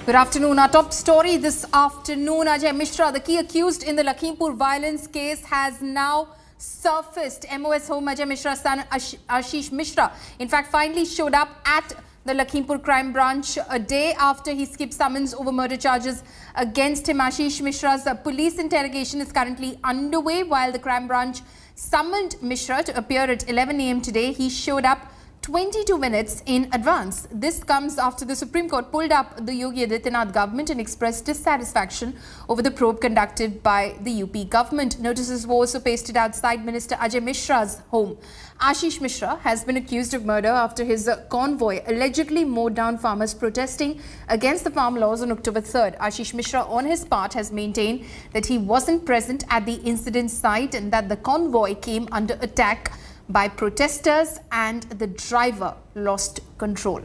Good afternoon. Our top story this afternoon, Ajay Mishra, the key accused in the Lakhimpur violence case, has now surfaced. MOS home Ajay Mishra's son Ashish Mishra, in fact, finally showed up at the Lakhimpur crime branch a day after he skipped summons over murder charges against him. Ashish Mishra's police interrogation is currently underway. While the crime branch summoned Mishra to appear at 11 a.m. today, he showed up 22 minutes in advance. This comes after the Supreme Court pulled up the Yogi Adityanath government and expressed dissatisfaction over the probe conducted by the UP government. Notices were also pasted outside Minister Ajay Mishra's home. Ashish Mishra has been accused of murder after his convoy allegedly mowed down farmers protesting against the farm laws on October 3rd. Ashish Mishra, on his part, has maintained that he wasn't present at the incident site and that the convoy came under attack by protesters and the driver lost control.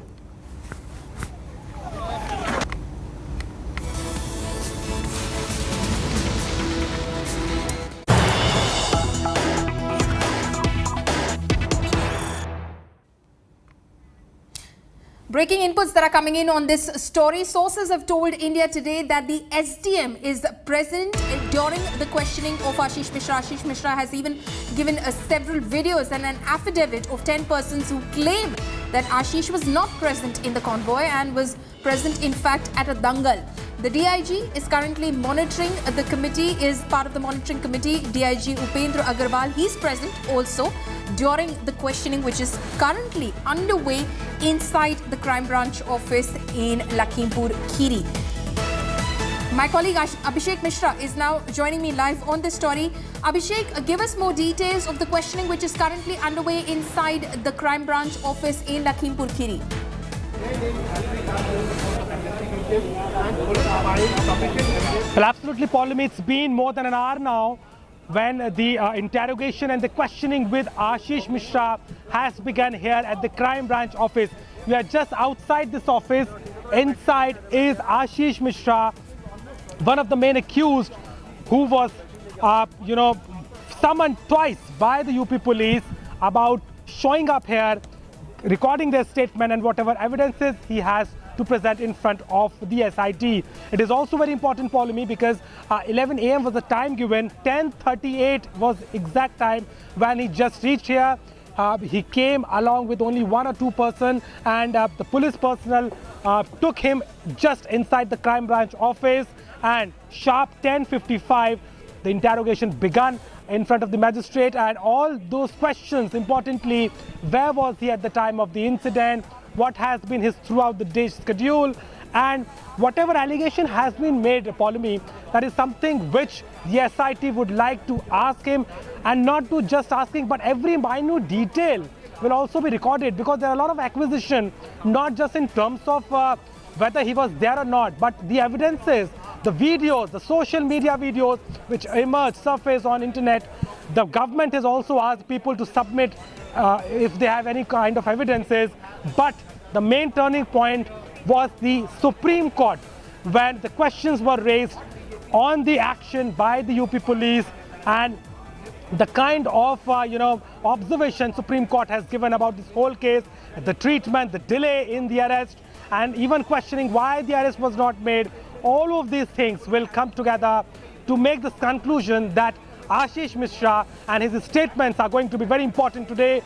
Breaking inputs that are coming in on this story. Sources have told India Today that the SDM is present during the questioning of Ashish Mishra. Ashish Mishra has even given several videos and an affidavit of 10 persons who claim that Ashish was not present in the convoy and was present, in fact, at a dangal. The DIG is currently monitoring. The committee is part of the monitoring committee. DIG Upendra Agarwal, he's present also during the questioning, which is currently underway inside the crime branch office in Lakhimpur Kheri. My colleague Abhishek Mishra is now joining me live on this story. Abhishek, give us more details of the questioning which is currently underway inside the crime branch office in Lakhimpur Kheri. Well, absolutely, Pauline. It's been more than an hour now when the interrogation and the questioning with Ashish Mishra has begun here at the crime branch office. We are just outside this office. Inside is Ashish Mishra, one of the main accused, who was, summoned twice by the UP police about showing up here, recording their statement and whatever evidences he has to present in front of the SIT. It is also very important, Pauline, because 11 a.m. was the time given. 10:38 was exact time when he just reached here. He came along with only one or two persons, and the police personnel took him just inside the crime branch office, and sharp 10:55 the interrogation began in front of the magistrate, and all those questions, importantly, where was he at the time of the incident, what has been his throughout the day schedule, and whatever allegation has been made, Pauline, that is something which the SIT would like to ask him, and not to just asking, but every minute detail will also be recorded, because there are a lot of acquisition, not just in terms of whether he was there or not, but the evidences, the videos, the social media videos which emerge, surface on internet. The government has also asked people to submit if they have any kind of evidences. But the main turning point was the Supreme Court, when the questions were raised on the action by the UP police and the kind of observation Supreme Court has given about this whole case, the treatment, the delay in the arrest, and even questioning why the arrest was not made. All of these things will come together to make this conclusion that Ashish Mishra and his statements are going to be very important today.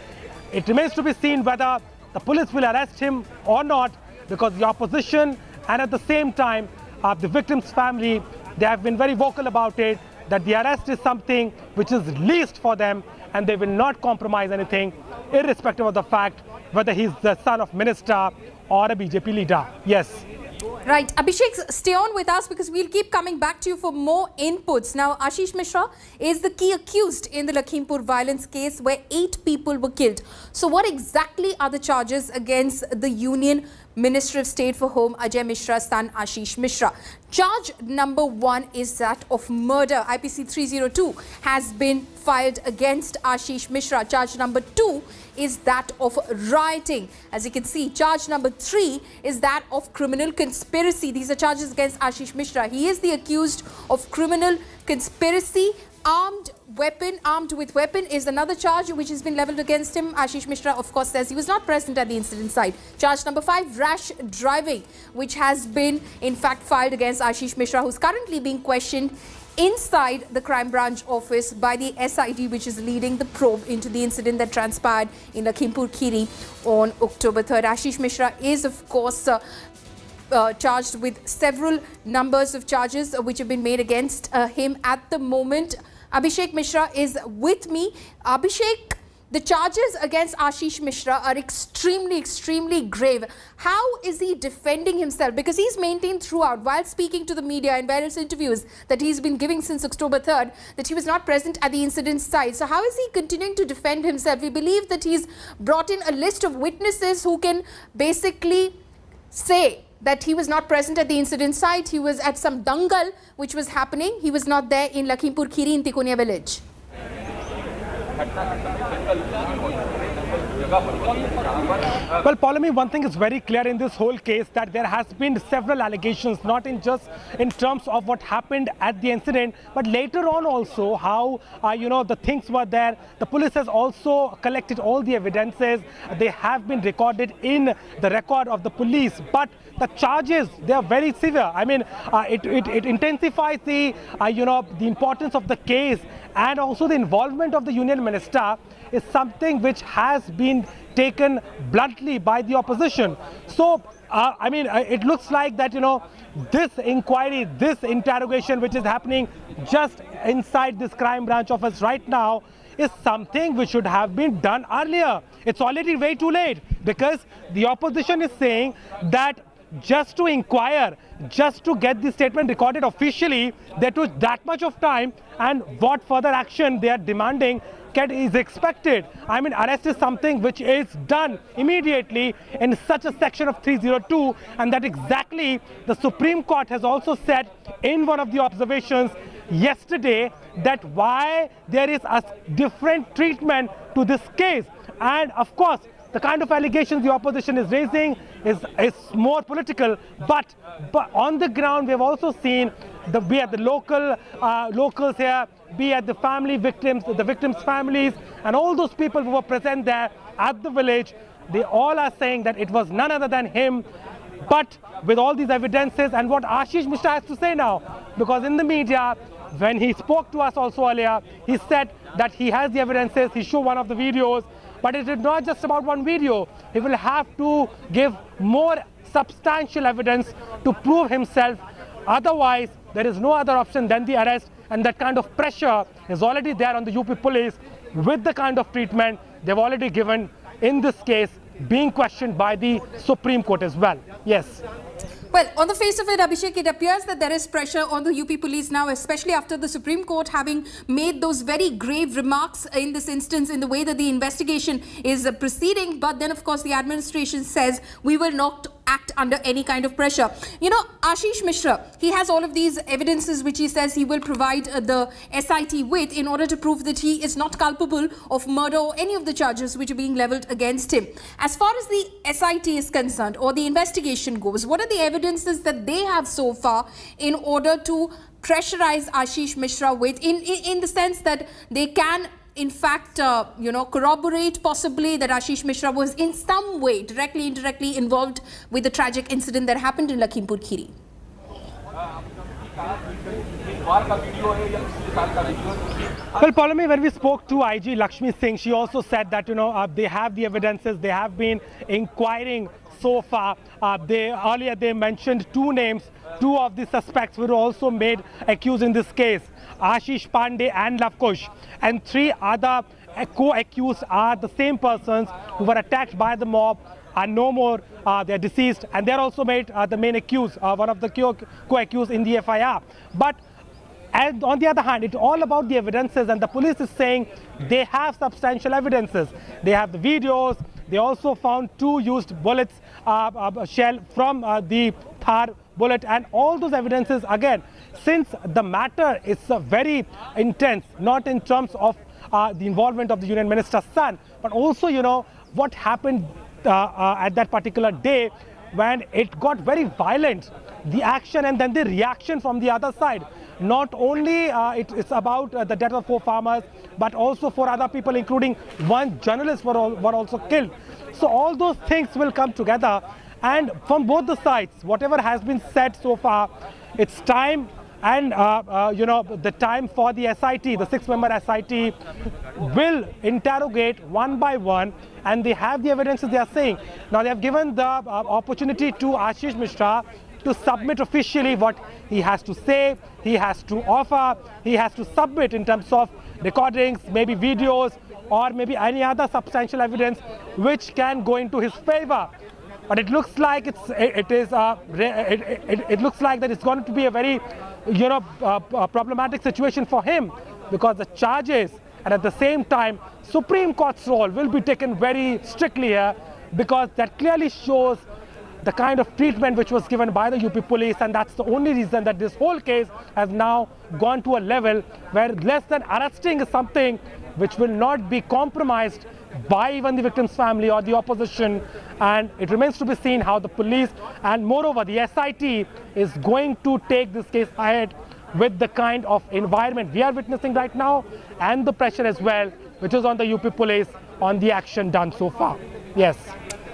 It remains to be seen whether the police will arrest him or not, because the opposition and at the same time the victim's family, they have been very vocal about it, that the arrest is something which is least for them and they will not compromise anything, irrespective of the fact whether he's the son of minister or a BJP leader. Yes. Right. Abhishek, stay on with us because we'll keep coming back to you for more inputs. Now, Ashish Mishra is the key accused in the Lakhimpur violence case where 8 people were killed. So what exactly are the charges against the Union Minister of State for Home Ajay Mishra's son Ashish Mishra? Charge number 1 is that of murder. IPC 302 has been filed against Ashish Mishra. Charge number 2 is that of rioting. As you can see, charge number 3 is that of criminal conspiracy. These are charges against Ashish Mishra. He is the accused of criminal conspiracy armed with weapon is another charge which has been leveled against him. Ashish Mishra, of course, says he was not present at the incident site. Charge number 5, rash driving, which has been in fact filed against Ashish Mishra, who's currently being questioned inside the crime branch office by the SIT, which is leading the probe into the incident that transpired in Lakhimpur Kheri on October 3rd. Ashish Mishra is, of course, charged with several numbers of charges which have been made against him at the moment. Abhishek Mishra is with me. Abhishek, the charges against Ashish Mishra are extremely grave. How is he defending himself? Because he's maintained throughout, while speaking to the media in various interviews that he's been giving since October 3rd, that he was not present at the incident site. So how is he continuing to defend himself? We believe that he's brought in a list of witnesses who can basically say that he was not present at the incident site. He was at some dangal which was happening. He was not there in Lakhimpur Kheri in Tikonia village. Well, Paulami, one thing is very clear in this whole case, that there has been several allegations, not in just in terms of what happened at the incident, but later on also how, the things were there. The police has also collected all the evidences. They have been recorded in the record of the police, but the charges, they are very severe. I mean, it intensifies the importance of the case, and also the involvement of the union minister is something which has been taken bluntly by the opposition. So, it looks like that, this inquiry, this interrogation which is happening just inside this crime branch office right now is something which should have been done earlier. It's already way too late, because the opposition is saying that just to inquire, just to get the statement recorded officially, that was that much of time, and what further action they are demanding is expected. I mean, arrest is something which is done immediately in such a section of 302, and that exactly the Supreme Court has also said in one of the observations yesterday, that why there is a different treatment to this case. And of course, the kind of allegations the opposition is raising is more political, but on the ground we have also seen, be at the locals here, be at the family victims, the victims' families, and all those people who were present there at the village, they all are saying that it was none other than him. But with all these evidences and what Ashish Mishra has to say now, because in the media, when he spoke to us also earlier, he said that he has the evidences, he showed one of the videos, but it is not just about one video. He will have to give more substantial evidence to prove himself. Otherwise, there is no other option than the arrest, and that kind of pressure is already there on the UP police with the kind of treatment they've already given in this case, being questioned by the Supreme Court as well. Yes. Well, on the face of it, Abhishek, it appears that there is pressure on the UP police now, especially after the Supreme Court having made those very grave remarks in this instance in the way that the investigation is proceeding. But then, of course, the administration says we will not act under any kind of pressure. Ashish Mishra, he has all of these evidences which he says he will provide the SIT with in order to prove that he is not culpable of murder or any of the charges which are being leveled against him. As far as the SIT is concerned, or the investigation goes, what are the evidences that they have so far in order to pressurize Ashish Mishra with, in the sense that they can in fact, corroborate possibly that Ashish Mishra was in some way, directly, indirectly involved with the tragic incident that happened in Lakhimpur Kheri? Well, Paulami, when we spoke to IG Lakshmi Singh, she also said that, they have the evidences, they have been inquiring so far. Earlier they mentioned two names. Two of the suspects were also made accused in this case, Ashish Pandey and Lavkush. And three other co-accused are the same persons who were attacked by the mob, are no more, they're deceased, and they're also made the main accused, one of the co-accused in the FIR. But and on the other hand, it's all about the evidences, and the police is saying they have substantial evidences. They have the videos. They also found two used bullets, shell from the Thar bullet, and all those evidences again. Since the matter is very intense, not in terms of the involvement of the union minister's son, but also, what happened at that particular day when it got very violent, the action and then the reaction from the other side. Not only it's about the death of 4 farmers, but also 4 other people, including 1 journalist were also killed. So all those things will come together, and from both the sides, whatever has been said so far, it's time. And the time for the SIT, the 6-member SIT, will interrogate one by one, and they have the evidences they are saying. Now they have given the opportunity to Ashish Mishra to submit officially what he has to say, he has to offer, he has to submit in terms of recordings, maybe videos, or maybe any other substantial evidence which can go into his favor. But it looks like it looks like that it's going to be a very problematic situation for him, because the charges and at the same time Supreme Court's role will be taken very strictly here, because that clearly shows the kind of treatment which was given by the UP police, and that's the only reason that this whole case has now gone to a level where less than arresting is something which will not be compromised by even the victim's family or the opposition. And it remains to be seen how the police and moreover the SIT is going to take this case ahead with the kind of environment we are witnessing right now, and the pressure as well which is on the UP police on the action done so far. Yes.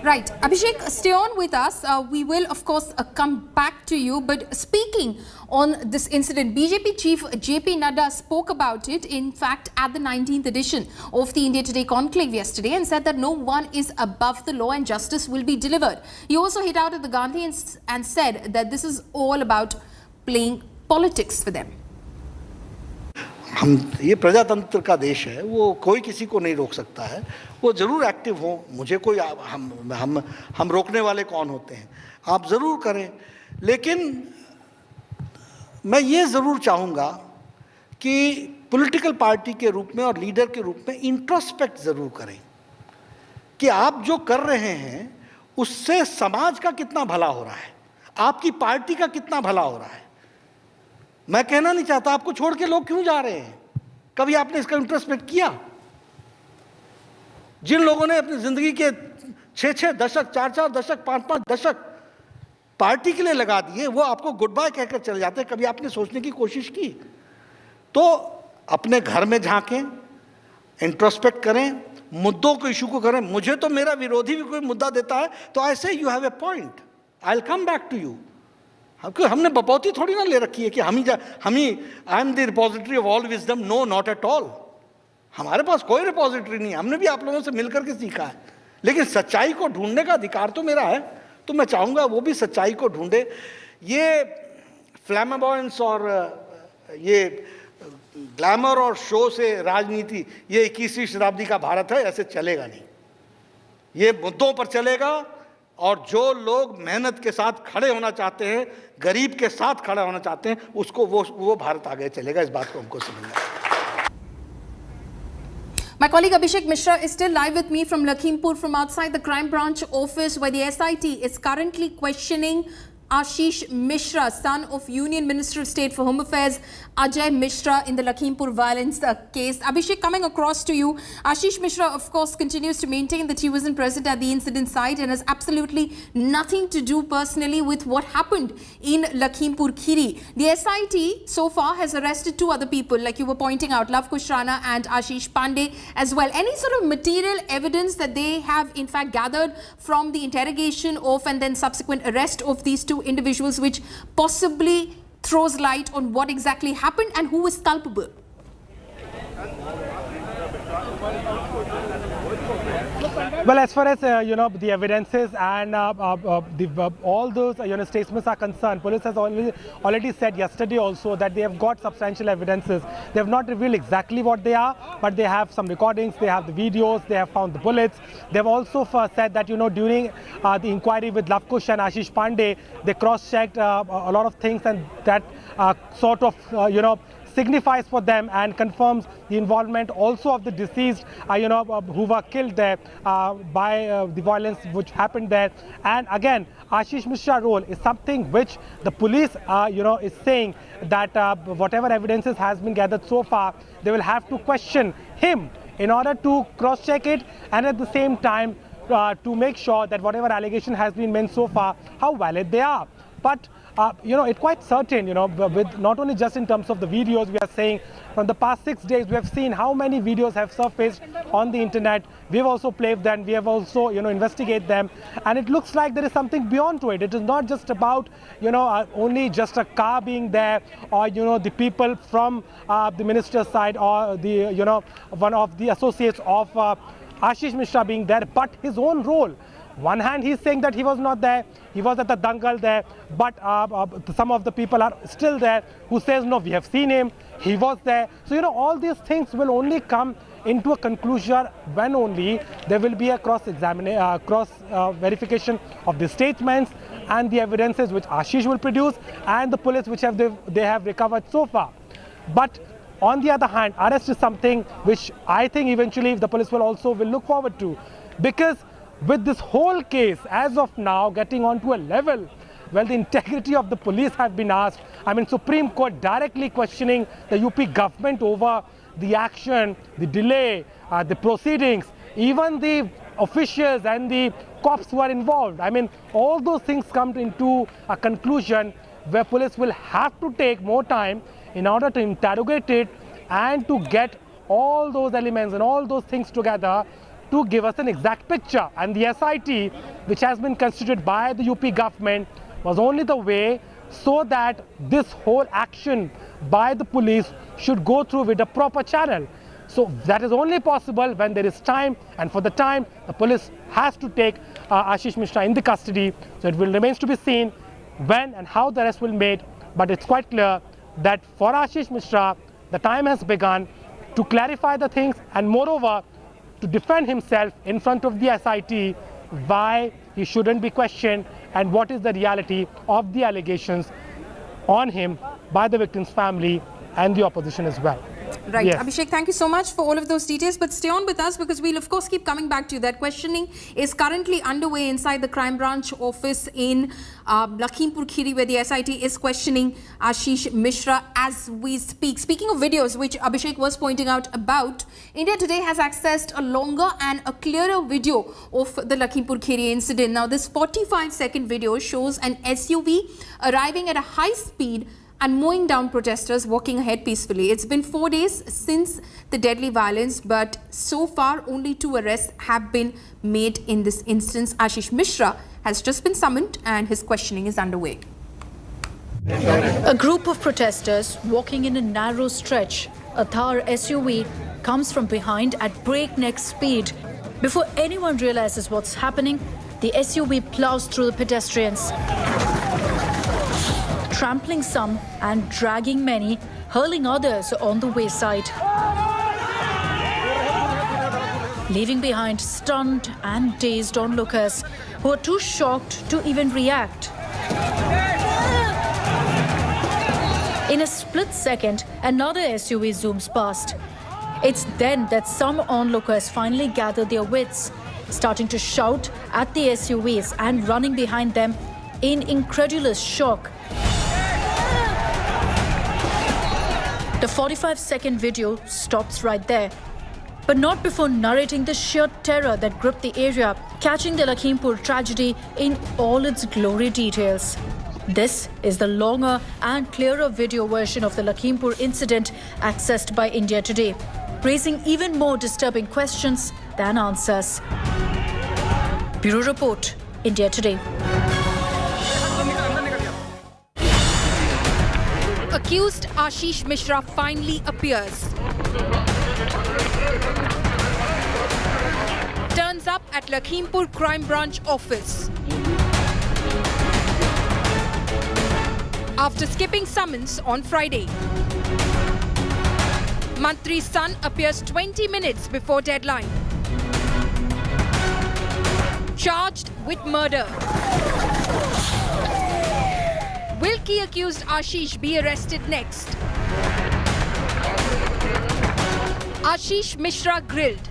Right. Abhishek, stay on with us. We will, of course, come back to you. But speaking on this incident, BJP Chief JP Nadda spoke about it, in fact, at the 19th edition of the India Today conclave yesterday, and said that no one is above the law and justice will be delivered. He also hit out at the Gandhi and said that this is all about playing politics for them. हम ये प्रजातंत्र का देश है, वो कोई किसी को नहीं रोक सकता है, वो ज़रूर एक्टिव हो, मुझे कोई हम रोकने वाले कौन होते हैं, आप ज़रूर करें। लेकिन मैं ये ज़रूर चाहूँगा कि पॉलिटिकल पार्टी के रूप में और लीडर के रूप में इंट्रोस्पेक्ट ज़रूर करें कि आप जो कर रहे हैं उससे समाज का कितना भला हो रहा है, आपकी पार्टी का कितना भला हो रहा है। मैं कहना नहीं चाहता आपको छोड़ के लोग क्यों जा रहे हैं, कभी आपने इसका इंट्रोस्पेक्ट किया? जिन लोगों ने अपनी जिंदगी के 6-6 दशक, 4-4 दशक, 5-5 दशक पार्टी के लिए लगा दिए, वो आपको गुड बाय कहकर चले जाते हैं। कभी आपने सोचने की कोशिश की? तो अपने घर में झांकें, इंट्रोस्पेक्ट करें, मुद्दों को इशू को करें। मुझे तो मेरा विरोधी भी कोई मुद्दा देता है तो ऐसे you have a point, I will come back to you. हमने बपौती थोड़ी ना ले रखी है कि हम ही I am the repository of all wisdom. No, not at all. हमारे पास कोई रिपोजिटरी नहीं, हमने भी आप लोगों से मिलकर के सीखा है। लेकिन सच्चाई को ढूंढने का अधिकार तो मेरा है, तो मैं चाहूँगा वो भी सच्चाई को ढूंढे। ये फ्लैमेबॉयंस और ये ग्लैमर और शो से राजनीति, ये 21वीं शताब्दी का भारत है, ऐसे चलेगा नहीं। ये मुद्दों पर चलेगा, और जो लोग मेहनत के साथ खड़े होना चाहते हैं, गरीब के साथ खड़ा होना चाहते हैं, उसको वो भारत आगे चलेगा। इस बात को हमको समझना है। My colleague Abhishek Mishra is still live with me from Lakhimpur, from outside the crime branch office, where the SIT is currently questioning Ashish Mishra, son of Union Minister of State for Home Affairs Ajay Mishra, in the Lakhimpur violence case. Abhishek, coming across to you, Ashish Mishra of course continues to maintain that he wasn't present at the incident site and has absolutely nothing to do personally with what happened in Lakhimpur Kheri. The SIT so far has arrested 2 other people, like you were pointing out, Lav Kush Rana and Ashish Pandey as well. Any sort of material evidence that they have in fact gathered from the interrogation of and then subsequent arrest of these 2 individuals, which possibly throws light on what exactly happened and who is culpable? Well, as far as the evidences and all those statements are concerned, police has already said yesterday also that they have got substantial evidences. They have not revealed exactly what they are, but they have some recordings, they have the videos, they have found the bullets. They have also said that during the inquiry with Lav Kush and Ashish Pandey, they cross-checked a lot of things, and that sort of signifies for them and confirms the involvement also of the deceased, who were killed there by the violence which happened there. And again, Ashish Mishra's role is something which the police, is saying that whatever evidences has been gathered so far, they will have to question him in order to cross-check it, and at the same time to make sure that whatever allegation has been made so far, how valid they are. But it's quite certain, with not only just in terms of the videos, we are saying from the past 6 days, we have seen how many videos have surfaced on the internet. We have also played them, we have also, investigated them, and it looks like there is something beyond to it. It is not just about, only just a car being there, or, the people from the minister's side, or the, one of the associates of Ashish Mishra being there, but his own role. One hand, he's saying that he was not there, he was at the dangal there, but some of the people are still there who says, no, we have seen him, he was there. So, all these things will only come into a conclusion when only there will be a verification of the statements and the evidences which Ashish will produce and the police which they have recovered so far. But on the other hand, arrest is something which I think eventually the police will look forward to, because with this whole case, as of now, getting onto a level where the integrity of the police have been asked. I mean, Supreme Court directly questioning the UP government over the action, the delay, the proceedings, even the officials and the cops who are involved. I mean, all those things come into a conclusion where police will have to take more time in order to interrogate it and to get all those elements and all those things together to give us an exact picture. And the SIT, which has been constituted by the UP government, was only the way so that this whole action by the police should go through with a proper channel. So that is only possible when there is time, and for the time the police has to take Ashish Mishra in the custody. So it will remains to be seen when and how the arrest will be made, but it's quite clear that for Ashish Mishra the time has begun to clarify the things, and moreover to defend himself in front of the SIT why he shouldn't be questioned and what is the reality of the allegations on him by the victim's family and the opposition as well. Right. Yes. Abhishek, thank you so much for all of those details, but stay on with us because we'll of course keep coming back to you. That questioning is currently underway inside the crime branch office in Lakhimpur Kheri, where the SIT is questioning Ashish Mishra as we speak. Speaking of videos, which Abhishek was pointing out about, India Today has accessed a longer and a clearer video of the Lakhimpur Kheri incident. Now, this 45-second video shows an SUV arriving at a high speed and mowing down protesters walking ahead peacefully. It's been 4 days since the deadly violence, but so far only 2 arrests have been made in this instance. Ashish Mishra has just been summoned and his questioning is underway. A group of protesters walking in a narrow stretch. A Thar SUV comes from behind at breakneck speed. Before anyone realizes what's happening, the SUV plows through the pedestrians, trampling some and dragging many, hurling others on the wayside, leaving behind stunned and dazed onlookers who are too shocked to even react. In a split second, another SUV zooms past. It's then that some onlookers finally gather their wits, starting to shout at the SUVs and running behind them in incredulous shock. The 45-second video stops right there, but not before narrating the sheer terror that gripped the area, catching the Lakhimpur tragedy in all its glory details. This is the longer and clearer video version of the Lakhimpur incident accessed by India Today, raising even more disturbing questions than answers. Bureau Report, India Today. Accused Ashish Mishra finally appears. Turns up at Lakhimpur Crime Branch office. After skipping summons on Friday. Mantri's son appears 20 minutes before deadline. Charged with murder. Will key accused Ashish be arrested next? Ashish Mishra grilled.